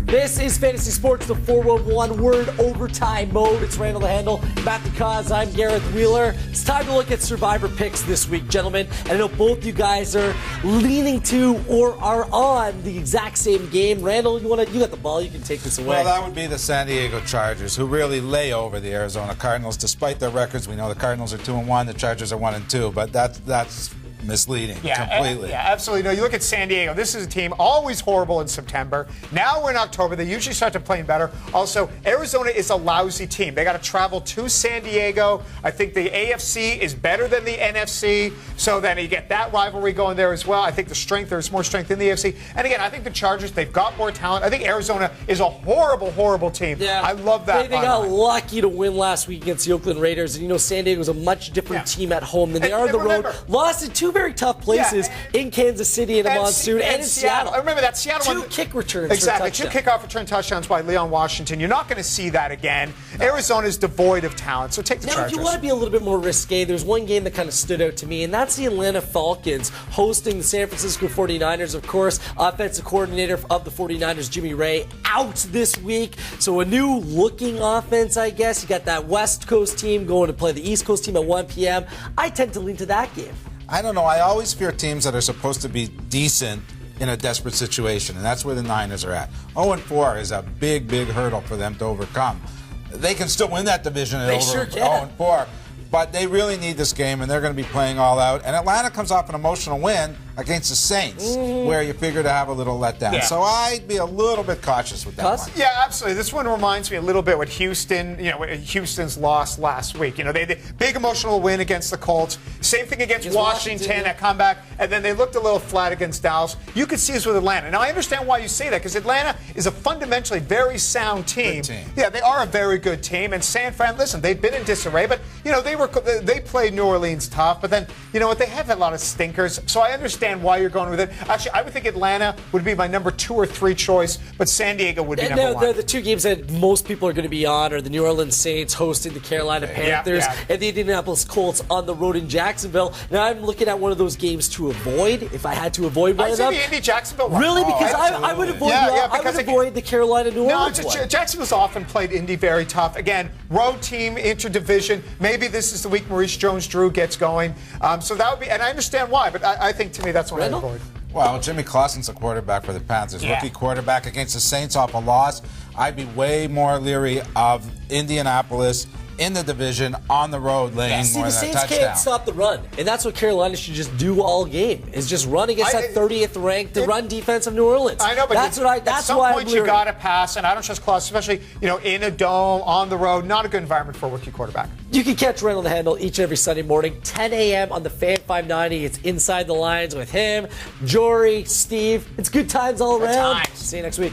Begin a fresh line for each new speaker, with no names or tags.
This is Fantasy Sports, the 411 word overtime mode. It's Randall The Handle, Matt the Cauz. I'm Gareth Wheeler. It's time to look at Survivor picks this week, gentlemen. And I know both you guys are leaning to or are on the exact same game. Randall, you got the ball. You can take this away.
Well, that would be the San Diego Chargers, who really lay over the Arizona Cardinals. Despite their records, we know the Cardinals are 2-1, the Chargers are 1-2, but that's misleading completely.
Yeah, absolutely. No, you look at San Diego. This is a team always horrible in September. Now we're in October. They usually start to playing better. Also, Arizona is a lousy team. They got to travel to San Diego. I think the AFC is better than the NFC, so then you get that rivalry going there as well. I think there's more strength in the AFC. And again, I think the Chargers, they've got more talent. I think Arizona is a horrible, horrible team.
Yeah,
I love that.
They got lucky to win last week against the Oakland Raiders. And San Diego is a much different team at home than they are on the road. Lost in two very tough places in Kansas City in a monsoon and in Seattle.
I remember that Seattle
two kick returns.
Exactly, two kickoff return touchdowns by Leon Washington. You're not going to see that again. Arizona is devoid of talent, so take the Chargers.
Now, if you want to be a little bit more risque, there's one game that kind of stood out to me, and that's the Atlanta Falcons hosting the San Francisco 49ers. Of course, offensive coordinator of the 49ers, Jimmy Ray, out this week. So a new looking offense, I guess. You got that West Coast team going to play the East Coast team at 1 p.m. I tend to lean to that game.
I don't know. I always fear teams that are supposed to be decent in a desperate situation, and that's where the Niners are at. 0-4 is a big, big hurdle for them to overcome. They can still win that division at
sure can.
0-4, but they really need this game, and they're going to be playing all out. And Atlanta comes off an emotional win against the Saints, where you figure to have a little letdown.
Yeah.
So I'd be a little bit cautious with that one.
Yeah, absolutely. This one reminds me a little bit what Houston's loss last week. They big emotional win against the Colts. Same thing against Washington, that comeback, and then they looked a little flat against Dallas. You could see this with Atlanta. Now, I understand why you say that, because Atlanta is a fundamentally very sound team.
Good team.
Yeah, they are a very good team. And San Fran, listen, they've been in disarray, but they played New Orleans tough. But then, they have a lot of stinkers. So I understand why you're going with it. Actually, I would think Atlanta would be my number 2 or 3 choice, but San Diego would be number 1.
They're the two games that most people are going to be on are the New Orleans Saints hosting the Carolina Panthers and the Indianapolis Colts on the road in Jacksonville. Now, I'm looking at one of those games to avoid if I had to avoid one of them.
the Indy-Jacksonville one.
Really? Because I would avoid the Carolina-New Orleans one.
Jacksonville's often played Indy very tough. Again, road team, interdivision. Maybe this is the week Maurice Jones-Drew gets going. So that would be, and I understand why, but I think to me that's what I'd avoid.
Well, Jimmy Clausen's the quarterback for the Panthers. Rookie quarterback against the Saints off a loss. I'd be way more leery of Indianapolis in the division on the road laying more than a touchdown.
The Saints can't stop the run, and that's what Carolina should just do all game, is just run against that 30th ranked run defense of New Orleans.
I know, but
that's why
at some point you got to pass, and I don't trust Claus, especially in a dome, on the road. Not a good environment for a rookie quarterback.
You can catch Randall The Handle each and every Sunday morning, 10 a.m. on the Fan 590. It's Inside the Lines with him, Jory, Steve. It's good times all around. See you next week.